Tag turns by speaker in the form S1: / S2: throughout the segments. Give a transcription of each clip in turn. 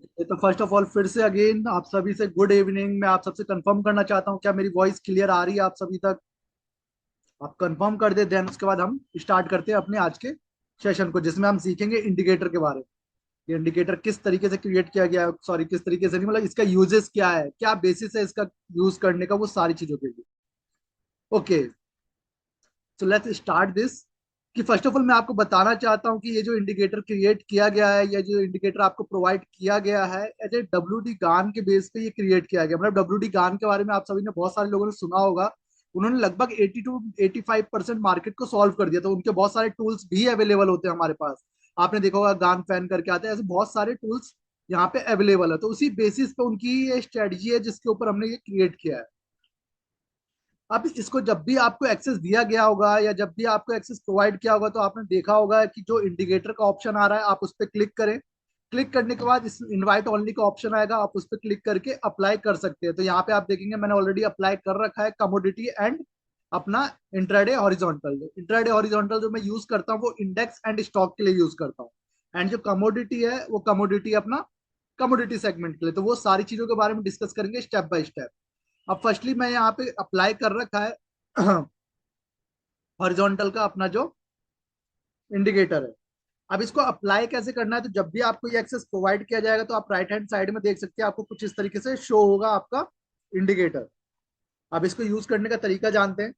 S1: तो first of all फिर से अगेन आप सभी से गुड इवनिंग। मैं आप सबसे कंफर्म करना चाहता हूँ क्या मेरी वॉइस क्लियर आ रही है आप सभी तक? आप कंफर्म कर दे, देन उसके बाद हम स्टार्ट करते हैं अपने आज के सेशन को, जिसमें हम सीखेंगे इंडिकेटर के बारे में। ये इंडिकेटर किस तरीके से क्रिएट किया गया है, सॉरी किस तरीके से नहीं, मतलब इसका यूजेस क्या है, क्या बेसिस है इसका यूज करने का, वो सारी चीजों के लिए। Okay, so let's start this. कि फर्स्ट ऑफ ऑल मैं आपको बताना चाहता हूँ कि ये जो इंडिकेटर क्रिएट किया गया है, या जो इंडिकेटर आपको प्रोवाइड किया गया है, एज ए डब्ल्यू डी गान के बेस पे ये क्रिएट किया गया। मतलब डब्ल्यू डी गान के बारे में आप सभी ने, बहुत सारे लोगों ने सुना होगा। उन्होंने लगभग 80 to 85% मार्केट को सॉल्व कर दिया। तो उनके बहुत सारे टूल्स भी अवेलेबल होते हैं हमारे पास। आपने देखा होगा गान फैन करके आते हैं, ऐसे बहुत सारे टूल्स यहाँ पे अवेलेबल है। तो उसी बेसिस पे उनकी ये स्ट्रेटजी है जिसके ऊपर हमने ये क्रिएट किया है। अब इसको जब भी आपको एक्सेस दिया गया होगा, या जब भी आपको एक्सेस प्रोवाइड किया होगा, तो आपने देखा होगा कि जो इंडिकेटर का ऑप्शन आ रहा है, आप उस पर क्लिक करें। क्लिक करने के बाद इस इनवाइट ओनली का ऑप्शन आएगा, आप उस पर क्लिक करके अप्लाई कर सकते हैं। तो यहाँ पे आप देखेंगे मैंने ऑलरेडी अप्लाई कर रखा है कमोडिटी एंड अपना इंट्राडे हॉरिजॉन्टल। इंट्राडे हॉरिजॉन्टल जो मैं यूज करता हूँ वो इंडेक्स एंड स्टॉक के लिए यूज करता हूँ। एंड जो कमोडिटी है वो कमोडिटी अपना कमोडिटी सेगमेंट के लिए। तो वो सारी चीजों के बारे में डिस्कस करेंगे स्टेप बाय स्टेप। अब फर्स्टली मैं यहाँ पे अप्लाई कर रखा है हॉरिजॉन्टल का अपना जो इंडिकेटर है। अब इसको अप्लाई कैसे करना है, तो जब भी आपको ये एक्सेस प्रोवाइड किया जाएगा तो आप राइट हैंड साइड में देख सकते हैं, आपको कुछ इस तरीके से शो होगा आपका इंडिकेटर। अब इसको यूज करने का तरीका जानते हैं।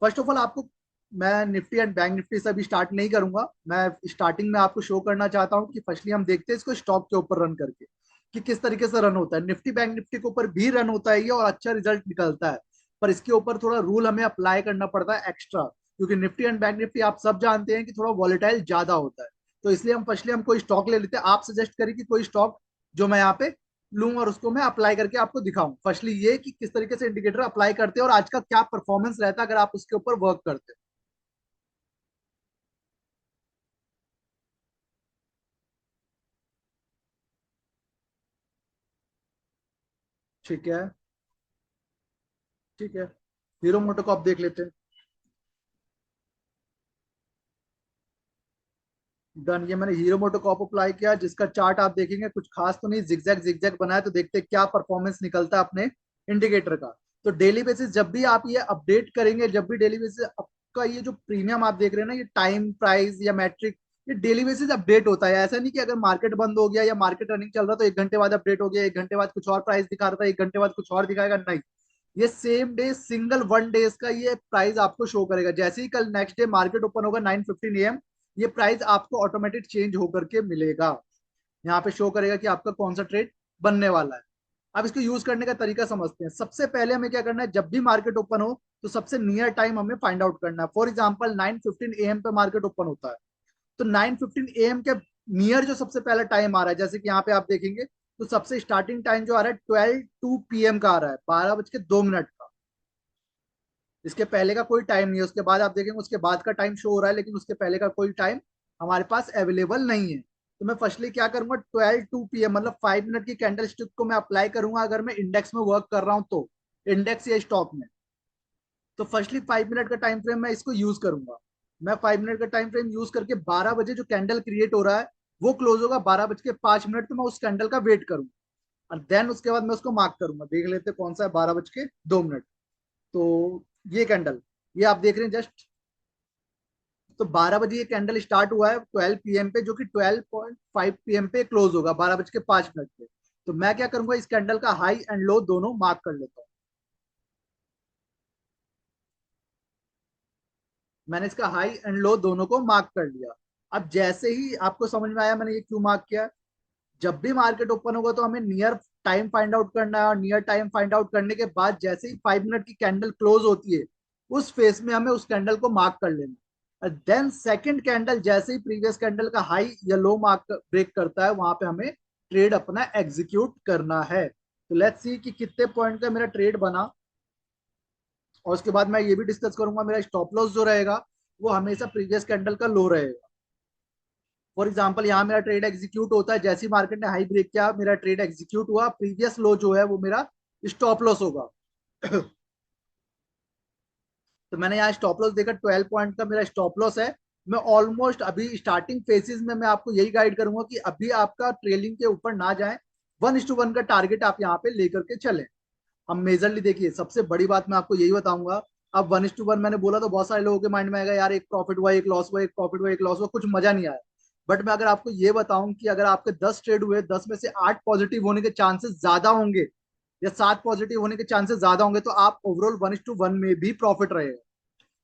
S1: फर्स्ट ऑफ ऑल आपको, मैं निफ्टी एंड बैंक निफ्टी से अभी स्टार्ट नहीं करूंगा। मैं स्टार्टिंग में आपको शो करना चाहता हूँ कि फर्स्टली हम देखते हैं इसको स्टॉक के ऊपर रन करके कि किस तरीके से रन होता है। निफ्टी बैंक निफ्टी के ऊपर भी रन होता है ये, और अच्छा रिजल्ट निकलता है। पर इसके ऊपर थोड़ा रूल हमें अप्लाई करना पड़ता है एक्स्ट्रा, क्योंकि निफ्टी एंड बैंक निफ्टी आप सब जानते हैं कि थोड़ा वॉलेटाइल ज्यादा होता है। तो इसलिए हम फर्स्टली हम कोई स्टॉक ले लेते हैं। आप सजेस्ट करें कि कोई स्टॉक जो मैं यहाँ पे लूं और उसको मैं अप्लाई करके आपको दिखाऊं। फर्स्टली ये कि किस तरीके से इंडिकेटर अप्लाई करते हैं और आज का क्या परफॉर्मेंस रहता है अगर आप उसके ऊपर वर्क करते हैं। ठीक है, ठीक है। हीरो मोटोकॉप देख लेते हैं। डन, ये मैंने हीरो मोटोकॉप अप्लाई किया, जिसका चार्ट आप देखेंगे कुछ खास तो नहीं, जिगजैग जिगजैग बनाया। तो देखते हैं क्या परफॉर्मेंस निकलता है अपने इंडिकेटर का। तो डेली बेसिस जब भी आप ये अपडेट करेंगे, जब भी डेली बेसिस आपका ये जो प्रीमियम आप देख रहे हैं ना, ये टाइम प्राइस या मैट्रिक, ये डेली बेसिस अपडेट होता है। ऐसा नहीं कि अगर मार्केट बंद हो गया या मार्केट रनिंग चल रहा तो 1 घंटे बाद अपडेट हो गया, 1 घंटे बाद कुछ और प्राइस दिखा रहा था, 1 घंटे बाद कुछ और दिखाएगा, नहीं। ये सेम डे सिंगल 1 डेज का ये प्राइस आपको शो करेगा। जैसे ही कल नेक्स्ट डे मार्केट ओपन होगा 9:15 AM, ये प्राइस आपको ऑटोमेटिक चेंज होकर के मिलेगा। यहाँ पे शो करेगा कि आपका कौन सा ट्रेड बनने वाला है। अब इसको यूज करने का तरीका समझते हैं। सबसे पहले हमें क्या करना है, जब भी मार्केट ओपन हो तो सबसे नियर टाइम हमें फाइंड आउट करना है। फॉर एग्जाम्पल 9:15 AM पे मार्केट ओपन होता है, तो 9:15 AM के नियर जो सबसे पहला टाइम आ रहा है, जैसे कि यहाँ पे आप देखेंगे, तो सबसे स्टार्टिंग टाइम जो आ रहा है 12:02 PM का आ रहा है, 12:02 का। इसके पहले का कोई टाइम नहीं है। उसके बाद आप देखेंगे उसके बाद का टाइम शो हो रहा है, लेकिन उसके पहले का कोई टाइम हमारे पास अवेलेबल नहीं है। तो मैं फर्स्टली क्या करूंगा, 12:02 PM मतलब 5 मिनट की कैंडल स्टिक को मैं अप्लाई करूंगा अगर मैं इंडेक्स में वर्क कर रहा हूं तो, इंडेक्स या स्टॉक में। तो फर्स्टली 5 मिनट का टाइम फ्रेम मैं इसको यूज करूंगा। मैं 5 मिनट का टाइम फ्रेम यूज करके 12 बजे जो कैंडल क्रिएट हो रहा है वो क्लोज होगा 12:05। तो मैं उस कैंडल का वेट करूंगा, और देन उसके बाद मैं उसको मार्क करूंगा। देख लेते हैं कौन सा है, 12:02। तो ये कैंडल, ये आप देख रहे हैं जस्ट, तो 12 बजे ये कैंडल स्टार्ट हुआ है 12 PM पे, जो कि 12:05 PM पे क्लोज होगा 12:05 पे। तो मैं क्या करूंगा, इस कैंडल का हाई एंड लो दोनों मार्क कर लेता हूँ। मैंने इसका हाई एंड लो दोनों को मार्क कर लिया। अब जैसे ही आपको समझ में आया मैंने ये क्यों मार्क किया, जब भी मार्केट ओपन होगा तो हमें नियर टाइम फाइंड आउट करना है, और नियर टाइम फाइंड आउट करने के बाद जैसे ही 5 मिनट की कैंडल क्लोज होती है, उस फेस में हमें उस कैंडल को मार्क कर लेना। देन सेकंड कैंडल जैसे ही प्रीवियस कैंडल का हाई या लो मार्क ब्रेक करता है, वहां पे हमें ट्रेड अपना एग्जीक्यूट करना है। तो लेट्स सी कि कितने पॉइंट का मेरा ट्रेड बना। और उसके बाद मैं ये भी डिस्कस करूंगा मेरा स्टॉप लॉस जो रहेगा वो हमेशा प्रीवियस कैंडल का लो रहेगा। फॉर एग्जाम्पल यहाँ मेरा ट्रेड एग्जीक्यूट होता है, जैसे ही मार्केट ने हाई ब्रेक किया मेरा ट्रेड एग्जीक्यूट हुआ, प्रीवियस लो जो है वो मेरा स्टॉप लॉस होगा। तो मैंने यहाँ स्टॉप लॉस देखा, 12 पॉइंट का मेरा स्टॉप लॉस है। मैं ऑलमोस्ट अभी स्टार्टिंग फेजेस में मैं आपको यही गाइड करूंगा कि अभी आपका ट्रेलिंग के ऊपर ना जाए, 1:1 का टारगेट आप यहाँ पे लेकर के चले। अब मेजरली देखिए, सबसे बड़ी बात मैं आपको यही बताऊंगा। अब 1:1 मैंने बोला तो बहुत सारे लोगों के माइंड में आएगा, यार एक प्रॉफिट हुआ एक लॉस हुआ, एक प्रॉफिट हुआ एक लॉस हुआ, कुछ मजा नहीं आया। बट मैं अगर आपको ये बताऊं कि अगर आपके 10 ट्रेड हुए, 10 में से 8 पॉजिटिव होने के चांसेस ज्यादा होंगे या 7 पॉजिटिव होने के चांसेस ज्यादा होंगे, तो आप ओवरऑल 1:1 में भी प्रॉफिट रहेगा।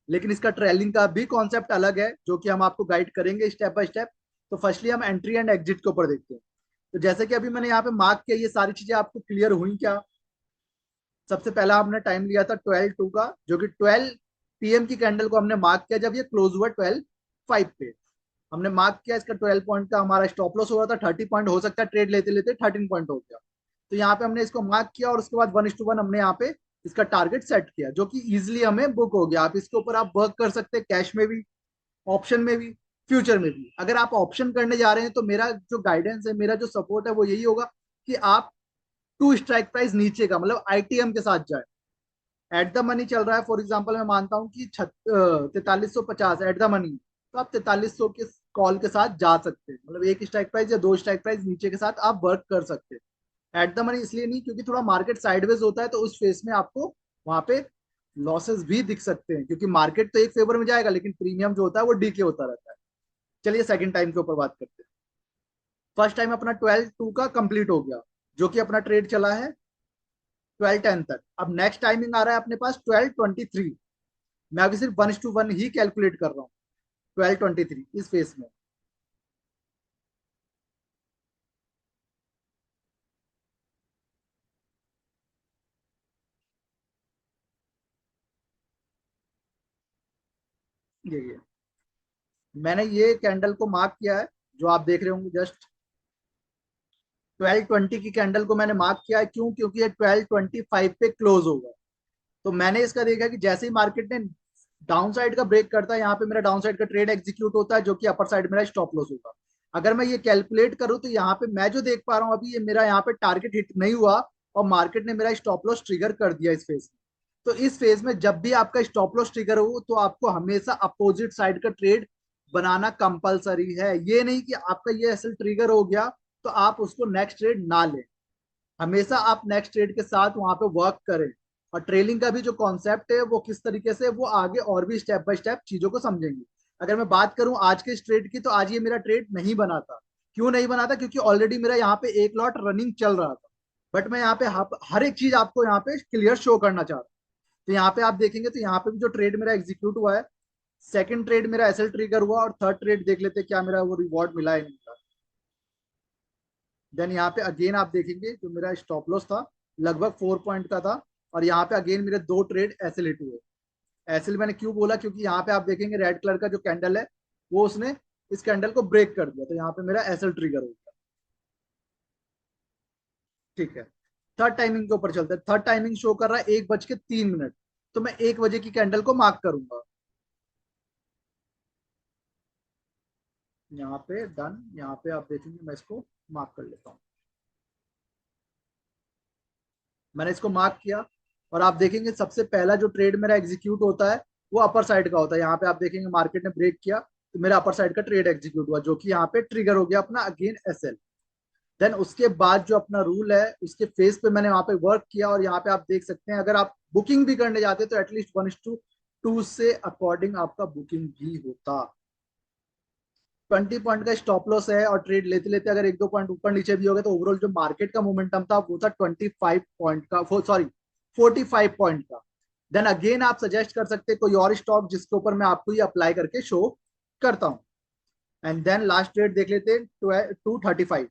S1: लेकिन इसका ट्रेलिंग का भी कॉन्सेप्ट अलग है, जो कि हम आपको गाइड करेंगे स्टेप बाय स्टेप। तो फर्स्टली हम एंट्री एंड एग्जिट के ऊपर देखते हैं। तो जैसे कि अभी मैंने यहाँ पे मार्क किया, ये सारी चीजें आपको क्लियर हुई क्या? सबसे पहला हमने टाइम लिया था 12:02 का, जो कि 12 PM की कैंडल को हमने मार्क किया जब ये क्लोज हुआ 12:05 पे। हमने मार्क किया, इसका 12 पॉइंट का हमारा स्टॉप लॉस हो रहा था, 30 पॉइंट हो सकता है, ट्रेड लेते लेते 13 पॉइंट हो गया। तो यहाँ पे हमने इसको मार्क किया और उसके बाद 1:1 हमने यहाँ पे इसका टारगेट सेट किया, जो कि इजिली हमें बुक हो गया। आप इसके ऊपर आप वर्क कर सकते हैं, कैश में भी, ऑप्शन में भी, फ्यूचर में भी। अगर आप ऑप्शन करने जा रहे हैं तो मेरा जो गाइडेंस है, मेरा जो सपोर्ट है, वो यही होगा कि आप टू स्ट्राइक प्राइस नीचे का, मतलब आईटीएम के साथ जाए। एट द मनी चल रहा है, फॉर एग्जांपल मैं मानता हूं कि 4350 एट द मनी, तो आप 4300 के कॉल के साथ जा सकते हैं। मतलब एक स्ट्राइक प्राइस या दो स्ट्राइक प्राइस नीचे के साथ आप वर्क कर सकते हैं। एट द मनी इसलिए नहीं, क्योंकि थोड़ा मार्केट साइडवेज होता है, तो उस फेस में आपको वहां पे लॉसेस भी दिख सकते हैं, क्योंकि मार्केट तो एक फेवर में जाएगा लेकिन प्रीमियम जो होता है वो डीके होता रहता है। चलिए सेकंड टाइम के ऊपर बात करते हैं। फर्स्ट टाइम अपना 12:02 का कंप्लीट हो गया, जो कि अपना ट्रेड चला है 12:10 तक। अब नेक्स्ट टाइमिंग आ रहा है अपने पास 12:23। मैं अभी सिर्फ 1:1 ही कैलकुलेट कर रहा हूँ 12:23 इस फेस में। ये मैंने ये कैंडल को मार्क किया है, जो आप देख रहे होंगे जस्ट 12:20 की कैंडल को मैंने मार्क किया है। क्यों? क्योंकि ये 12:25 पे क्लोज होगा। तो मैंने इसका देखा कि जैसे ही मार्केट ने डाउन साइड का ब्रेक करता है, यहाँ पे मेरा डाउन साइड का ट्रेड एग्जीक्यूट होता है, जो कि अपर साइड मेरा स्टॉप लॉस होगा। अगर मैं ये कैलकुलेट करूँ तो यहाँ पे मैं जो देख पा रहा हूँ अभी, ये मेरा यहाँ पे टारगेट हिट नहीं हुआ और मार्केट ने मेरा स्टॉप लॉस ट्रिगर कर दिया इस फेज में। तो इस फेज में जब भी आपका स्टॉप लॉस ट्रिगर हो, तो आपको हमेशा अपोजिट साइड का ट्रेड बनाना कंपलसरी है। ये नहीं कि आपका ये असल ट्रिगर हो गया तो आप उसको नेक्स्ट ट्रेड ना लें। हमेशा आप नेक्स्ट ट्रेड के साथ वहां पे वर्क करें। और ट्रेलिंग का भी जो कॉन्सेप्ट है वो किस तरीके से, वो आगे और भी स्टेप बाय स्टेप चीजों को समझेंगे। अगर मैं बात करूं आज के इस ट्रेड की, तो आज ये मेरा ट्रेड नहीं बना था। क्यों नहीं बना था? क्योंकि ऑलरेडी मेरा यहाँ पे एक लॉट रनिंग चल रहा था। बट मैं यहाँ पे हर एक चीज आपको यहाँ पे क्लियर शो करना चाह रहा हूँ। तो यहाँ पे आप देखेंगे तो यहाँ पे भी जो ट्रेड मेरा एग्जीक्यूट हुआ है, सेकंड ट्रेड मेरा एसएल ट्रिगर हुआ, और थर्ड ट्रेड देख लेते हैं क्या मेरा वो रिवॉर्ड मिला है नहीं मिला। देन यहाँ पे अगेन आप देखेंगे जो मेरा स्टॉप लॉस था लगभग 4 पॉइंट का था, और यहाँ पे अगेन मेरे दो ट्रेड ऐसे लेट हुए। ऐसे मैंने क्यों बोला? क्योंकि यहाँ पे आप देखेंगे रेड कलर का जो कैंडल है, वो उसने इस कैंडल को ब्रेक कर दिया, तो यहाँ पे मेरा एसएल ट्रिगर हो गया। ठीक है, थर्ड टाइमिंग के ऊपर चलते हैं। थर्ड टाइमिंग शो कर रहा है 1:03। तो मैं 1 बजे की कैंडल को मार्क करूंगा यहाँ पे। डन, यहाँ पे आप देखेंगे मैं इसको मार्क कर लेता हूँ। मैंने इसको मार्क किया, और आप देखेंगे सबसे पहला जो ट्रेड मेरा एग्जीक्यूट होता है वो अपर साइड का होता है। यहाँ पे आप देखेंगे मार्केट ने ब्रेक किया, तो मेरा अपर साइड का ट्रेड एग्जीक्यूट हुआ, जो कि यहाँ पे ट्रिगर हो गया अपना अगेन एसएल। देन उसके बाद जो अपना रूल है उसके फेस पे मैंने वहां पे वर्क किया, और यहाँ पे आप देख सकते हैं, अगर आप बुकिंग भी करने जाते तो एटलीस्ट 1:2 से अकॉर्डिंग आपका बुकिंग भी होता। 20 पॉइंट का स्टॉप लॉस है, और ट्रेड लेते लेते अगर एक दो पॉइंट ऊपर नीचे भी हो गया, तो ओवरऑल जो मार्केट का मोमेंटम था वो था 25 पॉइंट का, सॉरी 45 पॉइंट का। देन अगेन आप सजेस्ट कर सकते हैं कोई और स्टॉक जिसके ऊपर मैं आपको ये अप्लाई करके शो करता हूँ। एंड देन लास्ट ट्रेड देख लेते हैं 2:35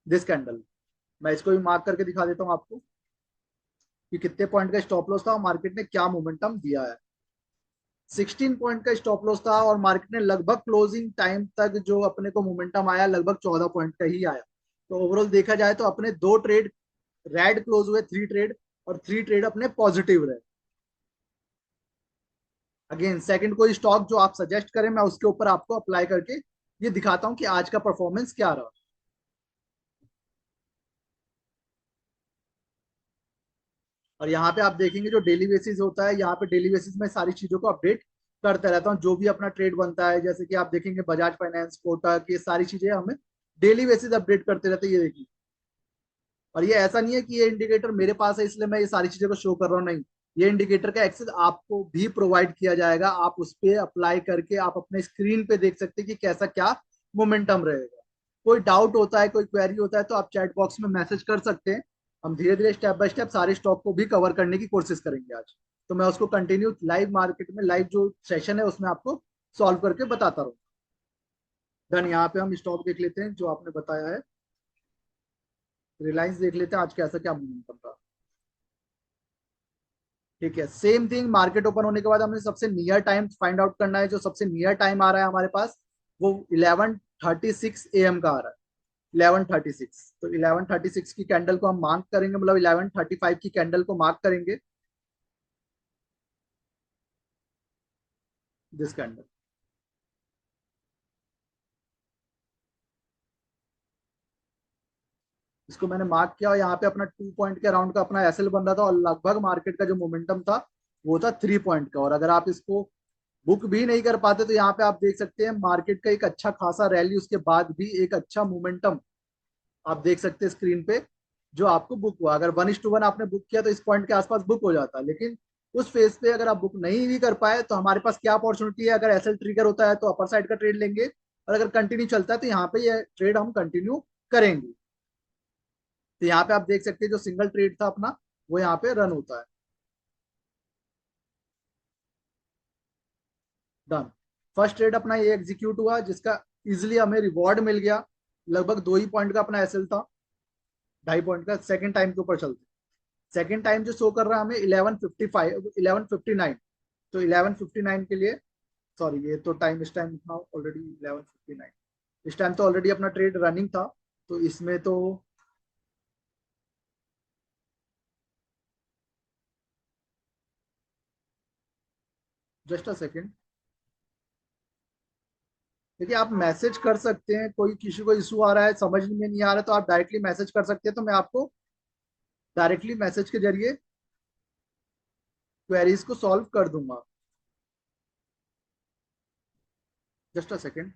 S1: दिस कैंडल। मैं इसको भी मार्क करके दिखा देता हूँ आपको कि कितने पॉइंट का स्टॉप लॉस था और मार्केट ने क्या मोमेंटम दिया है। 16 पॉइंट का स्टॉप लॉस था, और मार्केट ने लगभग क्लोजिंग टाइम तक जो अपने को मोमेंटम आया लगभग 14 पॉइंट का ही आया। तो ओवरऑल देखा जाए तो अपने दो ट्रेड रेड क्लोज हुए, थ्री ट्रेड, और थ्री ट्रेड अपने पॉजिटिव रहे। अगेन सेकंड कोई स्टॉक जो आप सजेस्ट करें, मैं उसके ऊपर आपको अप्लाई करके ये दिखाता हूँ कि आज का परफॉर्मेंस क्या रहा। और यहाँ पे आप देखेंगे जो डेली बेसिस होता है, यहाँ पे डेली बेसिस में सारी चीजों को अपडेट करता रहता हूँ, जो भी अपना ट्रेड बनता है। जैसे कि आप देखेंगे बजाज फाइनेंस, कोटक, ये सारी चीजें हमें डेली बेसिस अपडेट करते रहते हैं। ये देखिए और ये ऐसा नहीं है कि ये इंडिकेटर मेरे पास है इसलिए मैं ये सारी चीजों को शो कर रहा हूँ, नहीं। ये इंडिकेटर का एक्सेस आपको भी प्रोवाइड किया जाएगा, आप उस पर अप्लाई करके आप अपने स्क्रीन पे देख सकते हैं कि कैसा क्या मोमेंटम रहेगा। कोई डाउट होता है, कोई क्वेरी होता है तो आप चैट बॉक्स में मैसेज कर सकते हैं। हम धीरे धीरे स्टेप बाय स्टेप सारे स्टॉक को भी कवर करने की कोशिश करेंगे आज। तो मैं उसको कंटिन्यू लाइव मार्केट में लाइव जो सेशन है उसमें आपको सॉल्व करके बताता रहूँ। डन। यहाँ पे हम स्टॉक देख लेते हैं जो आपने बताया है। रिलायंस देख लेते हैं आज कैसा क्या मोमेंटम था। ठीक है, सेम थिंग मार्केट ओपन होने के बाद हमें सबसे नियर टाइम फाइंड आउट करना है। जो सबसे नियर टाइम आ रहा है हमारे पास वो 11:36 AM का आ रहा है। 11:36, तो 11:36 की कैंडल को हम मार्क करेंगे, मतलब 11:35 की कैंडल को मार्क करेंगे। दिस कैंडल, इसको मैंने मार्क किया और यहाँ पे अपना 2 पॉइंट के अराउंड का अपना एसएल बन रहा था और लगभग मार्केट का जो मोमेंटम था वो था 3 पॉइंट का। और अगर आप इसको बुक भी नहीं कर पाते तो यहाँ पे आप देख सकते हैं मार्केट का एक अच्छा खासा रैली उसके बाद भी एक अच्छा मोमेंटम आप देख सकते हैं स्क्रीन पे जो आपको बुक हुआ। अगर 1:1 आपने बुक किया तो इस पॉइंट के आसपास बुक हो जाता है, लेकिन उस फेज पे अगर आप बुक नहीं भी कर पाए तो हमारे पास क्या अपॉर्चुनिटी है। अगर एसएल ट्रिगर होता है तो अपर साइड का ट्रेड लेंगे, और अगर कंटिन्यू चलता है तो यहाँ पे ये ट्रेड हम कंटिन्यू करेंगे। तो यहाँ पे आप देख सकते हैं जो सिंगल ट्रेड था अपना वो यहाँ पे रन होता है। डन। फर्स्ट ट्रेड अपना ये एग्जीक्यूट हुआ जिसका इजिली हमें रिवॉर्ड मिल गया। लगभग 2 ही पॉइंट का अपना एसएल था, 2.5 पॉइंट का। सेकंड टाइम के ऊपर चलते, सेकंड टाइम जो शो कर रहा है हमें 11:55, 11:59। तो 11:59 के लिए, सॉरी ये तो टाइम, इस टाइम था ऑलरेडी 11:59। इस टाइम तो ऑलरेडी अपना ट्रेड रनिंग था, तो इसमें तो जस्ट अ सेकेंड। देखिए आप मैसेज कर सकते हैं, कोई किसी को इशू आ रहा है समझ में नहीं आ रहा है तो आप डायरेक्टली मैसेज कर सकते हैं, तो मैं आपको डायरेक्टली मैसेज के जरिए क्वेरीज को सॉल्व कर दूंगा। Just a second.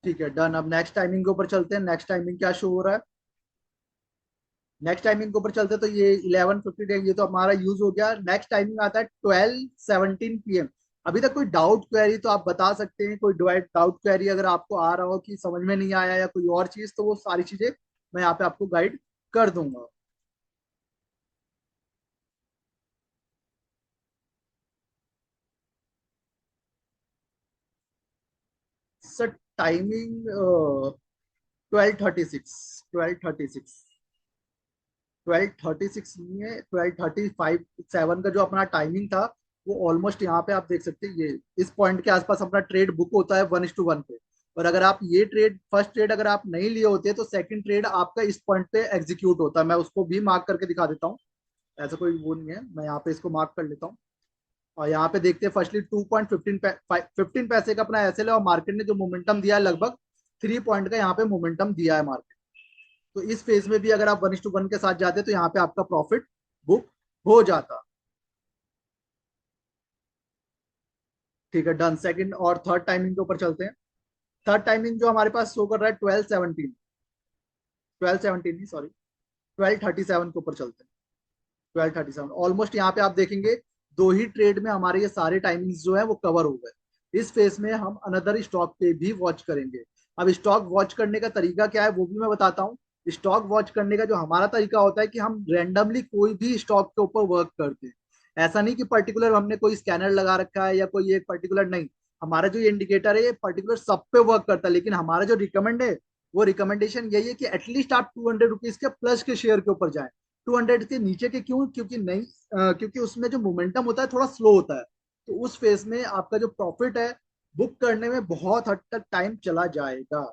S1: ठीक है, डन। अब नेक्स्ट टाइमिंग के ऊपर चलते हैं। नेक्स्ट टाइमिंग क्या शो हो रहा है, नेक्स्ट टाइमिंग के ऊपर चलते हैं। तो ये 11:50 ये तो हमारा यूज हो गया। नेक्स्ट टाइमिंग आता है 12:17 PM। अभी तक कोई डाउट क्वेरी तो आप बता सकते हैं, कोई डाउट क्वेरी अगर आपको आ रहा हो कि समझ में नहीं आया या कोई और चीज, तो वो सारी चीजें मैं यहाँ पे आपको गाइड कर दूंगा। सर टाइमिंग 12:36, 12:36 नहीं है, 12:35 का जो अपना टाइमिंग था वो ऑलमोस्ट यहाँ पे आप देख सकते हैं। ये इस पॉइंट के आसपास अपना ट्रेड बुक होता है 1:1 पे। और अगर आप ये ट्रेड फर्स्ट ट्रेड अगर आप नहीं लिए होते तो सेकंड ट्रेड आपका इस पॉइंट पे एग्जीक्यूट होता है। मैं उसको भी मार्क करके दिखा देता हूँ, ऐसा कोई वो नहीं है। मैं यहाँ पे इसको मार्क कर लेता हूँ और यहाँ पे देखते हैं फर्स्टली 2.15 पैसे का अपना एसएल है और मार्केट ने जो मोमेंटम दिया है लगभग 3 पॉइंट का यहाँ पे मोमेंटम दिया है मार्केट। तो इस फेज में भी अगर आप 1:1 के साथ जाते तो यहाँ पे आपका प्रॉफिट बुक हो जाता। ठीक है, डन। सेकंड और थर्ड टाइमिंग के ऊपर चलते हैं। थर्ड टाइमिंग जो हमारे पास शो कर रहा है 12:17 नहीं, सॉरी 12:37 के ऊपर चलते हैं। 12:37 ऑलमोस्ट यहाँ पे आप देखेंगे 2 ही ट्रेड में हमारे ये सारे टाइमिंग्स जो है वो कवर हो गए। इस फेज में हम अनदर स्टॉक पे भी वॉच करेंगे। अब स्टॉक वॉच करने का तरीका क्या है वो भी मैं बताता हूँ। स्टॉक वॉच करने का जो हमारा तरीका होता है कि हम रैंडमली कोई भी स्टॉक के ऊपर वर्क करते हैं। ऐसा नहीं कि पर्टिकुलर हमने कोई स्कैनर लगा रखा है या कोई एक पर्टिकुलर, नहीं। हमारा जो इंडिकेटर है ये पर्टिकुलर सब पे वर्क करता है, लेकिन हमारा जो रिकमेंड है वो रिकमेंडेशन यही है कि एटलीस्ट आप ₹200 के प्लस के शेयर के ऊपर जाएं। 200 के नीचे के क्यों, क्योंकि नहीं, क्योंकि उसमें जो मोमेंटम होता है थोड़ा स्लो होता है। तो उस फेज में आपका जो प्रॉफिट है बुक करने में बहुत हद तक टाइम चला जाएगा।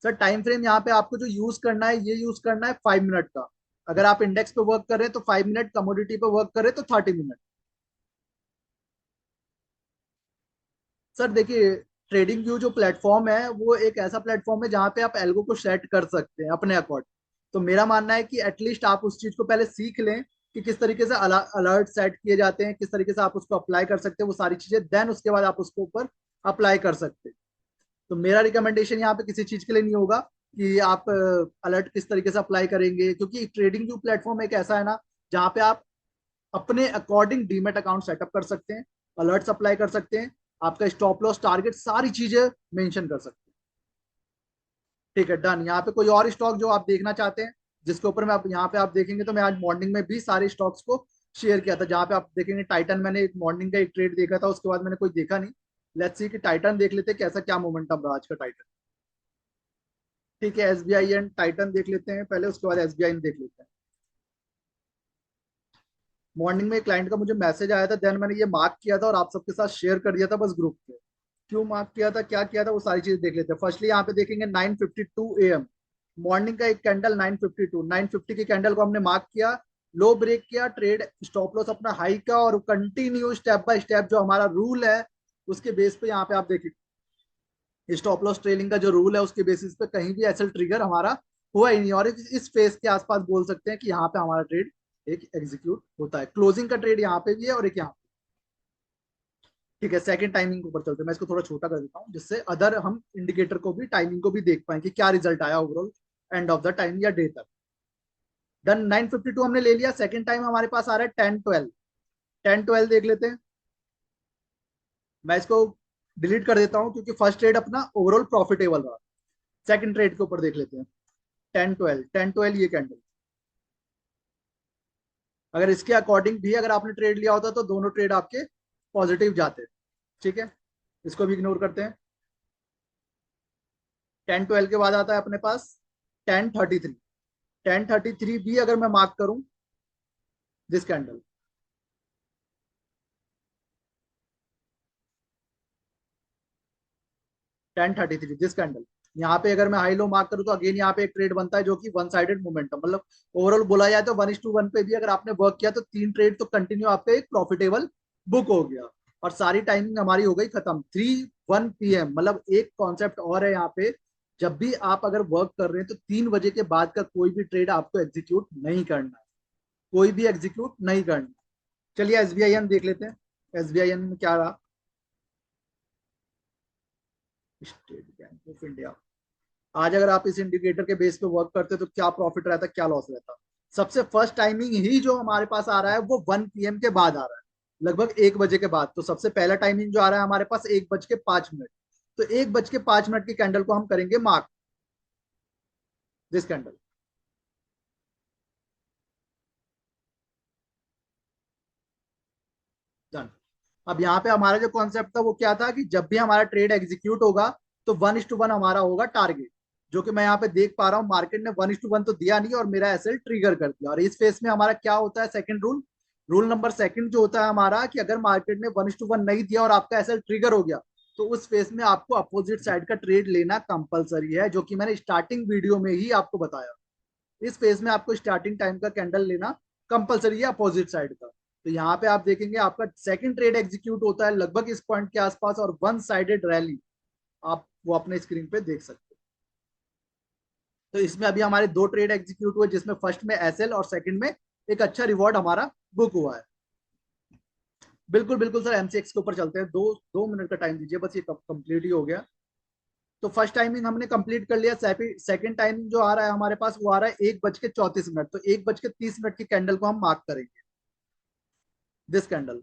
S1: सर टाइम फ्रेम यहाँ पे आपको जो यूज करना है ये यूज करना है 5 मिनट का। अगर आप इंडेक्स पे वर्क कर रहे हैं तो 5 मिनट, कमोडिटी पे वर्क कर रहे हैं तो 30 मिनट। सर देखिए ट्रेडिंग व्यू जो प्लेटफॉर्म है वो एक ऐसा प्लेटफॉर्म है जहाँ पे आप एल्गो को सेट कर सकते हैं अपने अकॉर्डिंग। तो मेरा मानना है कि एटलीस्ट आप उस चीज को पहले सीख लें कि किस तरीके से अलर्ट सेट किए जाते हैं, किस तरीके से आप उसको अप्लाई कर सकते हैं, वो सारी चीजें, देन उसके बाद आप उसको ऊपर अप्लाई कर सकते हैं। तो मेरा रिकमेंडेशन यहाँ पे किसी चीज के लिए नहीं होगा कि आप अलर्ट किस तरीके से अप्लाई करेंगे, क्योंकि ट्रेडिंग व्यू प्लेटफॉर्म एक ऐसा है ना जहाँ पे आप अपने अकॉर्डिंग डीमेट अकाउंट सेटअप कर सकते हैं, अलर्ट्स अप्लाई कर सकते हैं, आपका स्टॉप लॉस टारगेट सारी चीजें मेंशन कर सकते हैं। ठीक है, डन। यहाँ पे कोई और स्टॉक जो आप देखना चाहते हैं जिसके ऊपर मैं, आप यहाँ पे आप देखेंगे तो मैं आज मॉर्निंग में भी सारे स्टॉक्स को शेयर किया था, जहाँ पे आप देखेंगे टाइटन, मैंने एक मॉर्निंग का एक ट्रेड देखा था, उसके बाद मैंने कोई देखा नहीं। लेट्स सी कि टाइटन देख लेते हैं कैसा क्या मोमेंटम रहा आज का टाइटन। ठीक है, एसबीआई एंड टाइटन देख लेते हैं पहले, उसके बाद एसबीआई देख लेते हैं। मॉर्निंग में एक क्लाइंट का मुझे मैसेज आया था, देन मैंने ये मार्क किया था और आप सबके साथ शेयर कर दिया था बस ग्रुप पे। क्यों मार्क किया था, क्या किया था, वो सारी चीजें देख लेते हैं। फर्स्टली यहाँ पे देखेंगे 9:52 AM मॉर्निंग का एक कैंडल, 9:52 950 की कैंडल को हमने मार्क किया, लो ब्रेक किया, ट्रेड स्टॉप लॉस अपना हाई का, और कंटिन्यू स्टेप बाय स्टेप जो हमारा रूल है उसके बेस पे यहाँ पे आप देखिए, स्टॉप लॉस ट्रेलिंग का जो रूल है उसके बेसिस पे कहीं भी एसएल ट्रिगर हमारा हुआ ही नहीं, और इस फेस के आसपास बोल सकते हैं कि यहाँ पे हमारा ट्रेड एक एग्जीक्यूट होता है। क्लोजिंग का ट्रेड यहाँ पे भी है और एक यहाँ। ठीक है, सेकंड टाइमिंग के ऊपर चलते हैं, मैं इसको थोड़ा छोटा कर देता हूँ जिससे अदर हम इंडिकेटर को भी, टाइमिंग को भी देख पाए कि क्या रिजल्ट आया overall end of the time या डे तक। डन, 9:52 हमने ले लिया। सेकंड टाइम हमारे पास आ रहा है 10:12। 10:12 देख लेते हैं, मैं इसको डिलीट कर देता हूँ क्योंकि फर्स्ट ट्रेड अपना ओवरऑल प्रॉफिटेबल रहा। सेकंड ट्रेड के ऊपर देख लेते हैं, 10:12 ये कैंडल, अगर इसके अकॉर्डिंग भी अगर आपने ट्रेड लिया होता तो दोनों ट्रेड आपके पॉजिटिव जाते। ठीक है, इसको भी इग्नोर करते हैं। 10:12 के बाद आता है अपने पास 10:33। 10:33 भी अगर मैं मार्क करूं, दिस कैंडल, 10:33 दिस कैंडल, यहाँ पे अगर मैं हाई लो मार्क करूं तो अगेन यहाँ पे एक ट्रेड बनता है जो कि वन साइडेड मोमेंटम, मतलब ओवरऑल बोला जाए तो 1:1 पे भी अगर आपने वर्क किया तो 3 ट्रेड तो कंटिन्यू आपका एक प्रॉफिटेबल बुक हो गया, और सारी टाइमिंग हमारी हो गई खत्म 3:01 PM। मतलब एक कॉन्सेप्ट और है यहाँ पे, जब भी आप अगर वर्क कर रहे हैं तो 3 बजे के बाद का कोई भी ट्रेड आपको एग्जीक्यूट नहीं करना है, कोई भी एग्जीक्यूट नहीं करना। चलिए एसबीआई देख लेते हैं, एसबीआई में क्या रहा। स्टेट बैंक ऑफ इंडिया, आज अगर आप इस इंडिकेटर के बेस पे वर्क करते तो क्या प्रॉफिट रहता, क्या लॉस रहता। सबसे फर्स्ट टाइमिंग ही जो हमारे पास आ रहा है वो 1 PM के बाद आ रहा है, लगभग 1 बजे के बाद। तो सबसे पहला टाइमिंग जो आ रहा है हमारे पास 1:05। तो 1:05 की कैंडल को हम करेंगे मार्क, दिस कैंडल, डन। अब यहाँ पे हमारा जो कॉन्सेप्ट था वो क्या था कि जब भी हमारा ट्रेड एग्जीक्यूट होगा तो 1:1 हमारा होगा टारगेट, जो कि मैं यहाँ पे देख पा रहा हूँ मार्केट ने 1:1 तो दिया नहीं और मेरा एसएल ट्रिगर कर दिया। और इस फेस में हमारा क्या होता है, second rule, rule number second जो होता है हमारा, कि अगर मार्केट ने 1:1 नहीं दिया और आपका एसएल ट्रिगर हो गया तो उस फेस में आपको अपोजिट साइड का ट्रेड लेना कंपलसरी है, जो कि मैंने स्टार्टिंग वीडियो में ही आपको बताया। इस फेज में आपको स्टार्टिंग टाइम का कैंडल लेना कंपलसरी है अपोजिट साइड का। तो यहाँ पे आप देखेंगे आपका सेकंड ट्रेड एग्जीक्यूट होता है लगभग इस पॉइंट के आसपास, और वन साइडेड रैली आप वो अपने स्क्रीन पे देख सकते हैं। तो इसमें अभी हमारे 2 ट्रेड एग्जीक्यूट हुए, जिसमें फर्स्ट में एसएल और सेकंड में एक अच्छा रिवॉर्ड हमारा बुक हुआ है। बिल्कुल बिल्कुल सर, एमसीएक्स के ऊपर चलते हैं, 2 2 मिनट का टाइम दीजिए बस, ये कंप्लीट ही हो गया। तो फर्स्ट टाइमिंग हमने कंप्लीट कर लिया। सेकंड टाइमिंग जो आ रहा है हमारे पास वो आ रहा है 1:34। तो 1:30 की कैंडल को हम मार्क करेंगे, दिस कैंडल,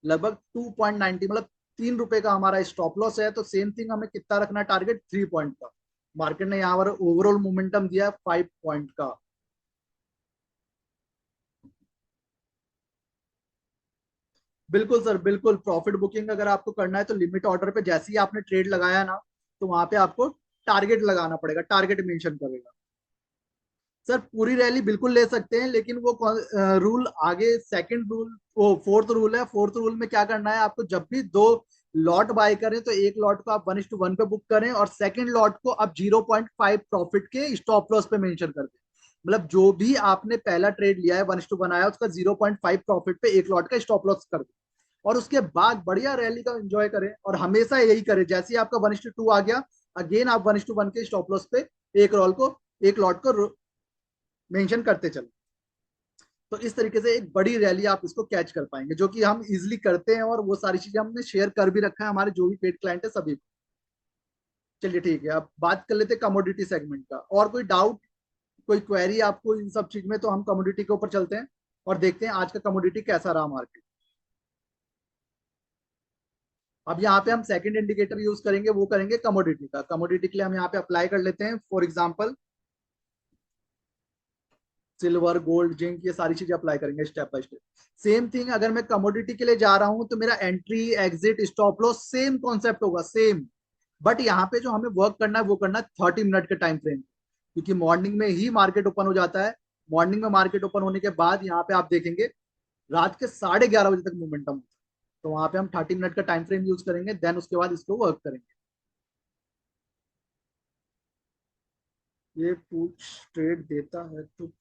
S1: लगभग 2.90, मतलब 3 रुपए का हमारा स्टॉप लॉस है। तो सेम थिंग हमें कितना रखना टारगेट, 3 पॉइंट का। मार्केट ने यहाँ पर ओवरऑल मोमेंटम दिया है 5 पॉइंट का। बिल्कुल सर, बिल्कुल प्रॉफिट बुकिंग अगर आपको करना है तो लिमिट ऑर्डर पे जैसे ही आपने ट्रेड लगाया ना, तो वहां पे आपको टारगेट लगाना पड़ेगा, टारगेट मेंशन करेगा। सर पूरी रैली बिल्कुल ले सकते हैं, लेकिन वो रूल आगे, सेकंड रूल, वो फोर्थ रूल है। फोर्थ रूल में क्या करना है आपको, जब भी 2 लॉट बाय करें तो एक लॉट को आप 1:1 पे बुक करें और सेकंड लॉट को आप 0.5 प्रॉफिट के स्टॉप लॉस पे मेंशन कर दें। मतलब जो भी आपने पहला ट्रेड लिया है 1:1 आया, उसका 0.5 प्रॉफिट पे एक लॉट का स्टॉप लॉस कर दो, और उसके बाद बढ़िया रैली का एंजॉय करें, और हमेशा यही करें। जैसे ही आपका 1:2 आ गया, अगेन आप 1:1 के स्टॉप लॉस पे एक लॉट को मेंशन करते चलो। तो इस तरीके से एक बड़ी रैली आप इसको कैच कर पाएंगे, जो कि हम इजिली करते हैं, और वो सारी चीजें हमने शेयर कर भी रखा है हमारे जो भी पेड क्लाइंट है सभी को। चलिए ठीक है, अब बात कर लेते हैं कमोडिटी सेगमेंट का। और कोई डाउट, कोई क्वेरी आपको इन सब चीज में? तो हम कमोडिटी के ऊपर चलते हैं और देखते हैं आज का कमोडिटी कैसा रहा मार्केट। अब यहाँ पे हम सेकंड इंडिकेटर यूज करेंगे, वो करेंगे कमोडिटी का। कमोडिटी के लिए हम यहाँ पे अप्लाई कर लेते हैं, for example silver, gold, zinc, ये सारी चीजें अप्लाई करेंगे step by step. Same thing, अगर मैं कमोडिटी के लिए जा रहा हूं तो मेरा entry, exit, stop loss same concept होगा, सेम। बट यहाँ पे जो हमें वर्क करना है वो करना है 30 मिनट के टाइम फ्रेम, क्योंकि मॉर्निंग में ही मार्केट ओपन हो जाता है। मॉर्निंग में मार्केट ओपन होने के बाद यहाँ पे आप देखेंगे रात के 11:30 बजे तक मोमेंटम होता है। तो वहां पे हम 30 मिनट का टाइम फ्रेम यूज करेंगे, देन उसके बाद इसको वर्क करेंगे। ये कुछ ट्रेड देता है तो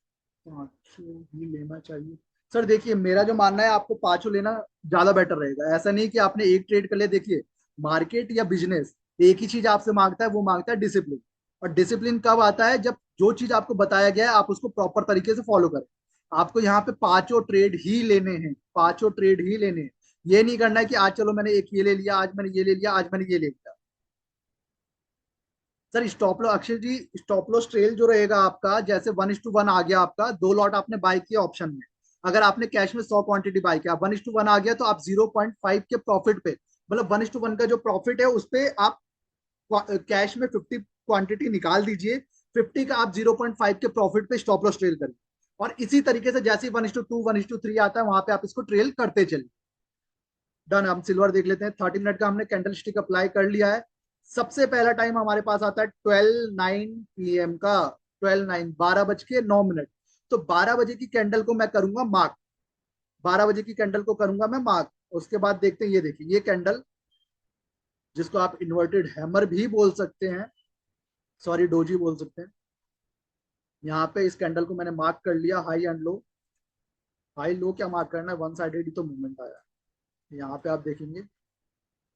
S1: पांचों ही लेना चाहिए। सर देखिए, मेरा जो मानना है, आपको पांचों लेना ज्यादा बेटर रहेगा। ऐसा नहीं कि आपने एक ट्रेड कर लिया। देखिए, मार्केट या बिजनेस एक ही चीज आपसे मांगता है, वो मांगता है डिसिप्लिन। और डिसिप्लिन कब आता है? जब जो चीज आपको बताया गया है आप उसको प्रॉपर तरीके से फॉलो करें। आपको यहाँ पे पांचों ट्रेड ही लेने हैं, पांचों ट्रेड ही लेने हैं। ये नहीं करना है कि आज चलो मैंने एक ये ले लिया, आज मैंने ये ले लिया, आज मैंने ये ले लिया। सर स्टॉप लॉस, अक्षय जी, स्टॉप लॉस ट्रेल जो रहेगा आपका, जैसे 1:1 आ गया, आपका दो लॉट आपने बाय किया ऑप्शन में। अगर आपने कैश में 100 क्वांटिटी बाय किया, 1:1 आ गया, तो आप 0.5 के प्रॉफिट पे, मतलब 1:1 का जो प्रॉफिट है उस पे आप कैश में 50 क्वांटिटी निकाल दीजिए। 50 का आप 0.5 के प्रॉफिट पे स्टॉप लॉस ट्रेल करिए। और इसी तरीके से जैसे 1:2, 1:3 आता है, वहां पे आप इसको ट्रेल करते चलिए। डन। हम सिल्वर देख लेते हैं। 30 मिनट का हमने कैंडल स्टिक अप्लाई कर लिया है। सबसे पहला टाइम हमारे पास आता है 12:09 PM का। 12:09, 12:09। तो 12 बजे की कैंडल को मैं करूंगा मार्क। 12 बजे की कैंडल को करूंगा मैं मार्क। उसके बाद देखते हैं, ये देखिए, ये कैंडल जिसको आप इन्वर्टेड हैमर भी बोल सकते हैं, सॉरी डोजी बोल सकते हैं। यहाँ पे इस कैंडल को मैंने मार्क कर लिया, high and low. High low क्या मार्क करना है, वन साइडेड ही तो मूवमेंट आया है। यहाँ पे आप देखेंगे,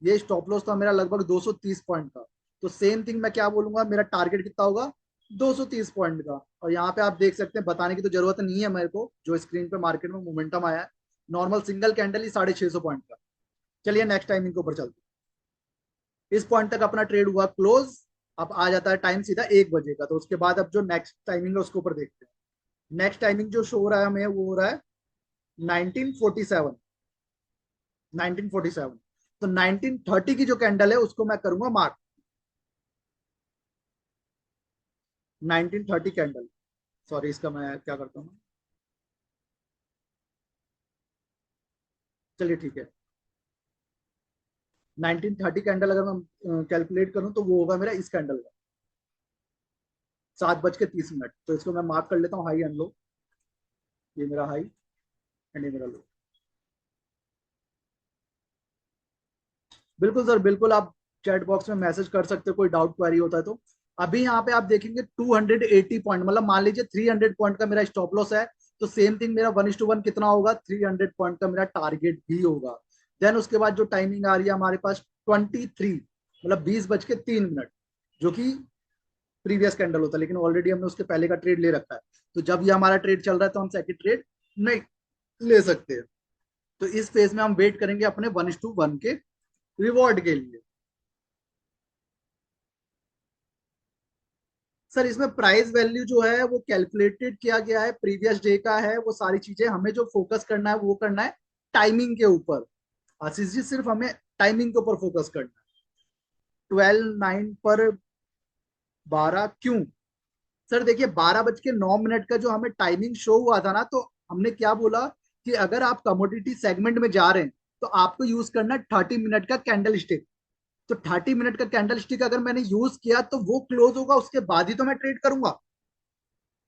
S1: ये स्टॉप लॉस था मेरा लगभग 230 पॉइंट का। तो सेम थिंग मैं क्या बोलूंगा, मेरा टारगेट कितना होगा, 230 पॉइंट का। और यहाँ पे आप देख सकते हैं, बताने की तो जरूरत नहीं है मेरे को, जो स्क्रीन पे मार्केट में मोमेंटम आया है, नॉर्मल सिंगल कैंडल ही 650 पॉइंट का। चलिए नेक्स्ट टाइमिंग के ऊपर चलते हैं। इस पॉइंट तक अपना ट्रेड हुआ क्लोज। अब आ जाता है टाइम सीधा 1 बजे का। तो उसके बाद अब जो नेक्स्ट टाइमिंग है उसके ऊपर देखते हैं। नेक्स्ट टाइमिंग जो शो हो रहा है हमें, वो हो रहा है 1947। 1947। तो 1930 की जो कैंडल है उसको मैं करूंगा मार्क। 1930 कैंडल, सॉरी इसका मैं क्या करता हूँ, चलिए ठीक है। 1930 कैंडल अगर मैं कैलकुलेट करूं तो वो होगा मेरा इस कैंडल का, 7:30। तो इसको मैं मार्क कर लेता हूँ, हाई एंड लो। ये मेरा हाई एंड ये मेरा लो। बिल्कुल सर, बिल्कुल, आप चैट बॉक्स में मैसेज कर सकते हो, कोई डाउट क्वेरी होता है तो। अभी यहाँ पे आप देखेंगे 280 पॉइंट, मतलब मान लीजिए 300 पॉइंट का मेरा स्टॉप लॉस है। तो सेम थिंग मेरा 1:1 कितना होगा, 300 पॉइंट का मेरा टारगेट भी होगा। देन उसके बाद जो टाइमिंग आ रही है हमारे पास 23, मतलब 20:03, जो कि प्रीवियस कैंडल होता है, लेकिन ऑलरेडी हमने उसके पहले का ट्रेड ले रखा है। तो जब ये हमारा ट्रेड चल रहा है तो हम सेकंड ट्रेड नहीं ले सकते हैं। तो इस फेज में हम वेट करेंगे अपने 1:1 के रिवॉर्ड के लिए। सर इसमें प्राइस वैल्यू जो है वो कैलकुलेटेड किया गया है, प्रीवियस डे का है, वो सारी चीजें। हमें जो फोकस करना है वो करना है टाइमिंग के ऊपर। आशीष जी, सिर्फ हमें टाइमिंग के ऊपर फोकस करना है। 12:09 पर 12 क्यों? सर देखिए, 12:09 का जो हमें टाइमिंग शो हुआ था ना, तो हमने क्या बोला कि अगर आप कमोडिटी सेगमेंट में जा रहे हैं तो आपको यूज करना है 30 मिनट का कैंडल स्टिक। तो 30 मिनट का कैंडल स्टिक अगर मैंने यूज किया तो वो क्लोज होगा, उसके बाद ही तो मैं ट्रेड करूंगा,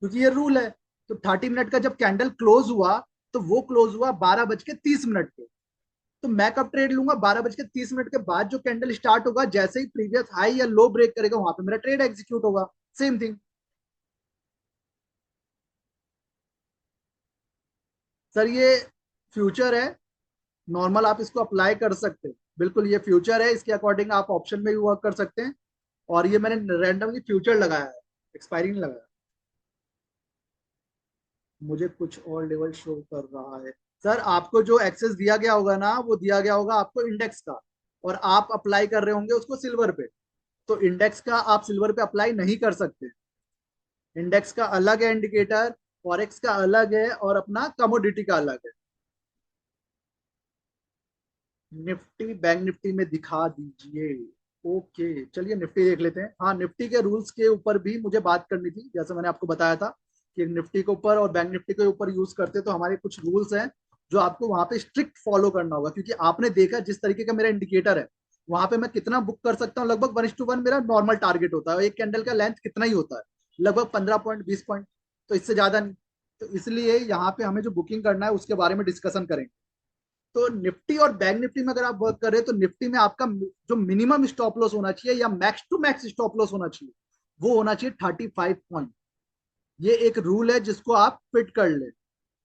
S1: क्योंकि ये रूल है। तो 30 मिनट का जब कैंडल क्लोज हुआ, तो वो क्लोज हुआ 12:30 पे। तो मैं कब ट्रेड लूंगा, 12:30 के बाद जो कैंडल स्टार्ट होगा, जैसे ही प्रीवियस हाई या लो ब्रेक करेगा, वहां पे मेरा ट्रेड एग्जीक्यूट होगा। Same thing. सर ये फ्यूचर है, नॉर्मल आप इसको अप्लाई कर सकते हैं। बिल्कुल ये फ्यूचर है, इसके अकॉर्डिंग आप ऑप्शन में भी वर्क कर सकते हैं। और ये मैंने रैंडमली फ्यूचर लगाया है, एक्सपायरी नहीं लगाया। मुझे कुछ और लेवल शो कर रहा है। सर आपको जो एक्सेस दिया गया होगा ना, वो दिया गया होगा आपको इंडेक्स का, और आप अप्लाई कर रहे होंगे उसको सिल्वर पे। तो इंडेक्स का आप सिल्वर पे अप्लाई नहीं कर सकते। इंडेक्स का अलग है इंडिकेटर, फॉरेक्स का अलग है, और अपना कमोडिटी का अलग है। निफ्टी बैंक निफ्टी में दिखा दीजिए। ओके चलिए निफ्टी देख लेते हैं। हाँ निफ्टी के रूल्स के ऊपर भी मुझे बात करनी थी, जैसे मैंने आपको बताया था कि निफ्टी के ऊपर और बैंक निफ्टी के ऊपर यूज करते तो हमारे कुछ रूल्स हैं जो आपको वहां पे स्ट्रिक्ट फॉलो करना होगा। क्योंकि आपने देखा जिस तरीके का मेरा इंडिकेटर है, वहां पे मैं कितना बुक कर सकता हूँ, लगभग 1:1 मेरा नॉर्मल टारगेट होता है। एक कैंडल का लेंथ कितना ही होता है, लगभग 15 पॉइंट 20 पॉइंट, तो इससे ज्यादा नहीं। तो इसलिए यहाँ पे हमें जो बुकिंग करना है उसके बारे में डिस्कशन करेंगे। तो निफ्टी और बैंक निफ्टी में अगर आप वर्क कर रहे हैं, तो निफ्टी में आपका जो मिनिमम स्टॉप लॉस होना चाहिए या max to max stop loss होना चाहिए, वो होना चाहिए 35 पॉइंट। ये एक रूल है जिसको आप फिट कर लें।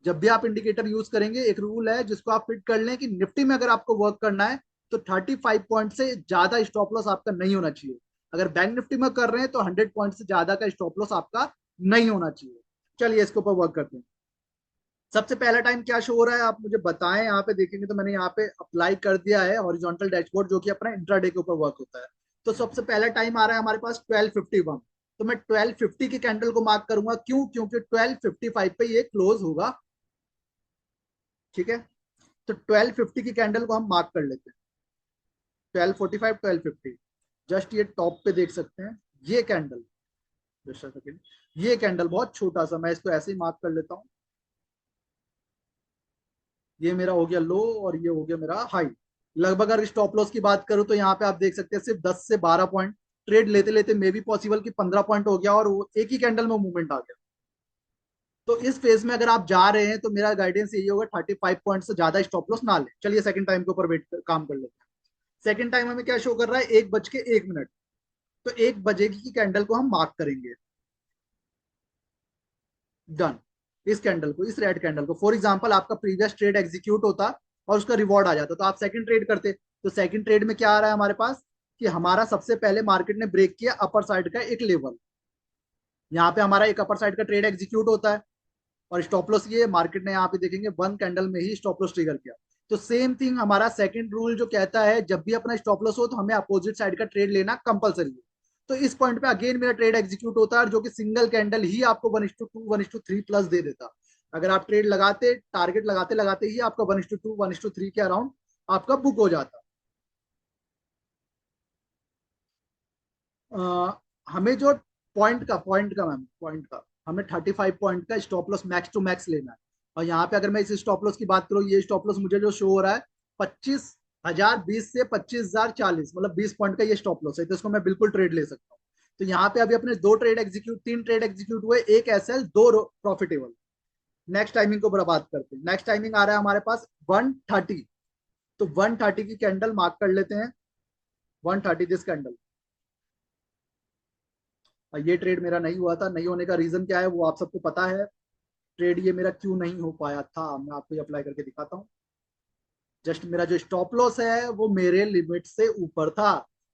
S1: जब भी आप इंडिकेटर यूज करेंगे, एक रूल है जिसको आप फिट कर लें कि निफ्टी में अगर आपको वर्क करना है तो 35 पॉइंट से ज्यादा स्टॉप लॉस आपका नहीं होना चाहिए। अगर बैंक निफ्टी में कर रहे हैं तो 100 पॉइंट से ज्यादा का स्टॉप लॉस आपका नहीं होना चाहिए। चलिए इसके ऊपर वर्क करते हैं। सबसे पहला टाइम क्या शो हो रहा है आप मुझे बताएं। यहाँ पे देखेंगे तो मैंने यहाँ पे अप्लाई कर दिया है हॉरिजॉन्टल डैशबोर्ड, जो कि अपना इंट्राडे के ऊपर वर्क होता है। तो सबसे पहला टाइम आ रहा है हमारे पास 12:51। तो मैं 12:50 की कैंडल को मार्क करूंगा, क्यों? क्योंकि 12:55 पे ये क्लोज होगा। ठीक है, तो 12:50 की कैंडल को हम मार्क कर लेते हैं। 12:45 12:50, जस्ट ये टॉप पे देख सकते हैं ये कैंडल। जस्ट सेकंड, ये कैंडल बहुत छोटा सा, मैं इसको ऐसे ही मार्क कर लेता हूँ। ये मेरा हो गया लो और ये हो गया मेरा हाई। लगभग अगर स्टॉप लॉस की बात करूं तो यहाँ पे आप देख सकते हैं सिर्फ 10 से 12 पॉइंट। ट्रेड लेते लेते मे भी पॉसिबल कि 15 पॉइंट हो गया और वो एक ही कैंडल में मूवमेंट आ गया। तो इस फेज में अगर आप जा रहे हैं तो मेरा गाइडेंस यही होगा 35 पॉइंट से ज्यादा स्टॉप लॉस ना ले। चलिए सेकंड टाइम के ऊपर काम कर लेते हैं। सेकंड टाइम हमें क्या शो कर रहा है, 1:01। तो 1 बजे की कैंडल को हम मार्क करेंगे। डन। इस कैंडल को, इस रेड कैंडल को, फॉर एग्जांपल आपका प्रीवियस ट्रेड एग्जीक्यूट होता और उसका रिवॉर्ड आ जाता तो आप सेकंड ट्रेड करते। तो सेकंड ट्रेड में क्या आ रहा है हमारे पास कि हमारा सबसे पहले मार्केट ने ब्रेक किया अपर साइड का एक लेवल। यहाँ पे हमारा एक अपर साइड का ट्रेड एग्जीक्यूट होता है और स्टॉप लॉस ये मार्केट ने यहाँ पे देखेंगे वन कैंडल में ही स्टॉप लॉस ट्रिगर किया। तो सेम थिंग हमारा सेकंड रूल जो कहता है जब भी अपना स्टॉप लॉस हो तो हमें अपोजिट साइड का ट्रेड लेना कंपलसरी है। तो इस पॉइंट पे अगेन मेरा ट्रेड एग्जीक्यूट होता है, जो कि सिंगल कैंडल ही आपको 1:2 1:3 प्लस दे देता। अगर आप ट्रेड लगाते, टारगेट लगाते लगाते ही आपका 1:2 1:3 के अराउंड आपका बुक हो जाता। हमें जो पॉइंट का मैम, पॉइंट का हमें 35 पॉइंट का stop loss max to max लेना है। और यहाँ पे अगर मैं इस स्टॉप लॉस की बात करूँ, ये स्टॉप लॉस मुझे जो शो हो रहा है 25,020 से 25,040, मतलब 20 पॉइंट का ये स्टॉप लॉस है, तो इसको मैं बिल्कुल ट्रेड ले सकता हूँ। तो यहाँ पे अभी अपने दो ट्रेड एग्जीक्यूट, तीन ट्रेड एग्जीक्यूट हुए, एक एसएल, दो प्रॉफिटेबल। नेक्स्ट टाइमिंग को बर्बाद करते हैं। नेक्स्ट टाइमिंग आ रहा है हमारे पास 1:30। तो 1:30 की कैंडल मार्क कर लेते हैं। 1:30 दिस कैंडल। और ये ट्रेड मेरा नहीं हुआ था, नहीं होने का रीजन क्या है वो आप सबको पता है। ट्रेड ये मेरा क्यों नहीं हो पाया था, मैं आपको अप्लाई करके दिखाता हूँ। जस्ट मेरा जो स्टॉप लॉस है वो मेरे लिमिट से ऊपर था।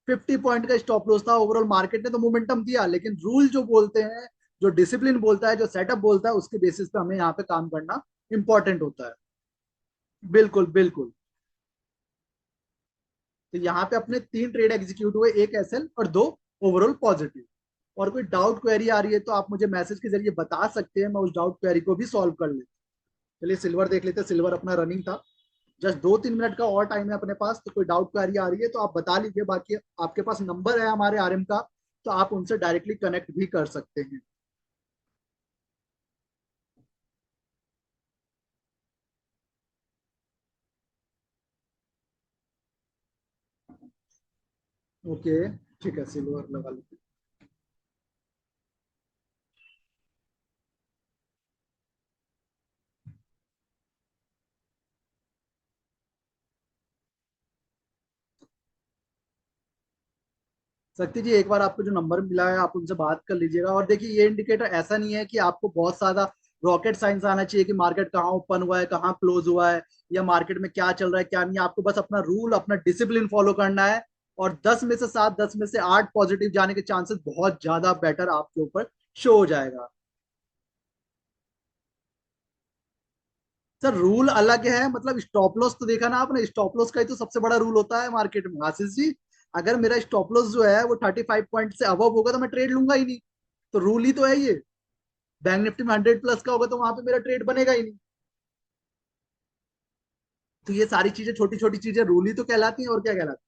S1: 50 पॉइंट का स्टॉप लॉस था। ओवरऑल मार्केट ने तो मोमेंटम दिया, लेकिन रूल जो बोलते हैं, जो डिसिप्लिन बोलता है, जो सेटअप बोलता है, उसके बेसिस पे हमें यहाँ पे काम करना इंपॉर्टेंट होता है। बिल्कुल बिल्कुल। तो यहाँ पे अपने तीन ट्रेड एग्जीक्यूट हुए, एक एसएल और दो ओवरऑल पॉजिटिव। और कोई डाउट क्वेरी आ रही है तो आप मुझे मैसेज के जरिए बता सकते हैं, मैं उस डाउट क्वेरी को भी सॉल्व कर लेता हूँ। चलिए सिल्वर देख लेते हैं। सिल्वर अपना रनिंग था, जस्ट 2-3 मिनट का और टाइम है अपने पास। तो कोई डाउट क्वेरी आ रही है तो आप बता लीजिए, बाकी आपके पास नंबर है हमारे आरएम का, तो आप उनसे डायरेक्टली कनेक्ट भी कर सकते हैं। ओके ठीक है, सिल्वर लगा लेते हैं। शक्ति जी एक बार आपको जो नंबर मिला है आप उनसे बात कर लीजिएगा। और देखिए ये इंडिकेटर ऐसा नहीं है कि आपको बहुत ज्यादा रॉकेट साइंस आना चाहिए कि मार्केट कहाँ ओपन हुआ है, कहाँ क्लोज हुआ है, या मार्केट में क्या चल रहा है क्या नहीं। आपको बस अपना रूल, अपना डिसिप्लिन फॉलो करना है, और 10 में से 7, 10 में से 8 पॉजिटिव जाने के चांसेस बहुत ज्यादा बेटर आपके ऊपर शो हो जाएगा। सर रूल अलग है, मतलब स्टॉप लॉस तो देखा ना आपने, स्टॉप लॉस का ही तो सबसे बड़ा रूल होता है मार्केट में आशीष जी। अगर मेरा स्टॉप लॉस जो है वो 35 पॉइंट से अबव होगा तो मैं ट्रेड लूंगा ही नहीं। तो रूल ही तो है ये। बैंक निफ्टी में 100 प्लस का होगा तो वहां पे मेरा ट्रेड बनेगा ही नहीं। तो ये सारी चीजें, छोटी छोटी चीजें रूल ही तो कहलाती हैं, और क्या कहलाती है।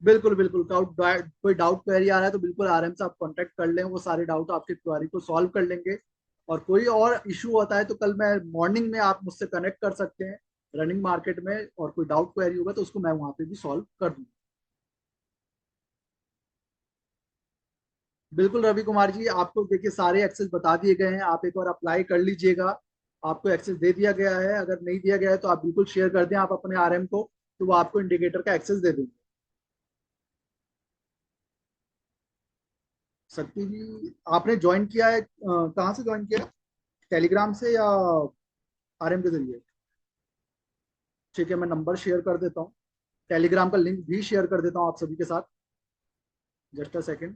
S1: बिल्कुल बिल्कुल, कोई डाउट क्वेरी आ रहा है तो बिल्कुल आराम से आप कांटेक्ट कर लें, वो सारे डाउट आपके क्वेरी को सॉल्व कर लेंगे। और कोई और इशू होता है तो कल मैं मॉर्निंग में आप मुझसे कनेक्ट कर सकते हैं रनिंग मार्केट में, और कोई डाउट क्वेरी होगा तो उसको मैं वहां पे भी सॉल्व कर दूंगा। बिल्कुल रवि कुमार जी, आपको देखिए सारे एक्सेस बता दिए गए हैं, आप एक बार अप्लाई कर लीजिएगा। आपको एक्सेस दे दिया गया है, अगर नहीं दिया गया है तो आप बिल्कुल शेयर कर दें आप अपने आरएम को, तो वो आपको इंडिकेटर का एक्सेस दे देंगे। शक्ति जी, आपने ज्वाइन किया है, कहाँ से ज्वाइन किया है? टेलीग्राम से या आरएम के जरिए? ठीक है, मैं नंबर शेयर कर देता हूँ, टेलीग्राम का लिंक भी शेयर कर देता हूँ आप सभी के साथ। Just a second.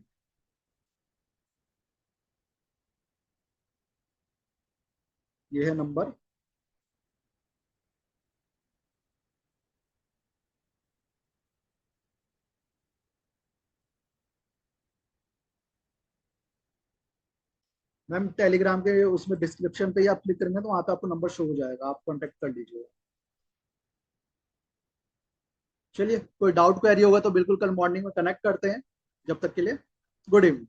S1: ये है नंबर। मैम टेलीग्राम के उसमें डिस्क्रिप्शन पे ही आप क्लिक करेंगे तो वहां पे आपको नंबर शो हो जाएगा, आप कांटेक्ट कर लीजिएगा। चलिए, कोई डाउट क्वेरी होगा तो बिल्कुल कल मॉर्निंग में कनेक्ट करते हैं। जब तक के लिए गुड इवनिंग।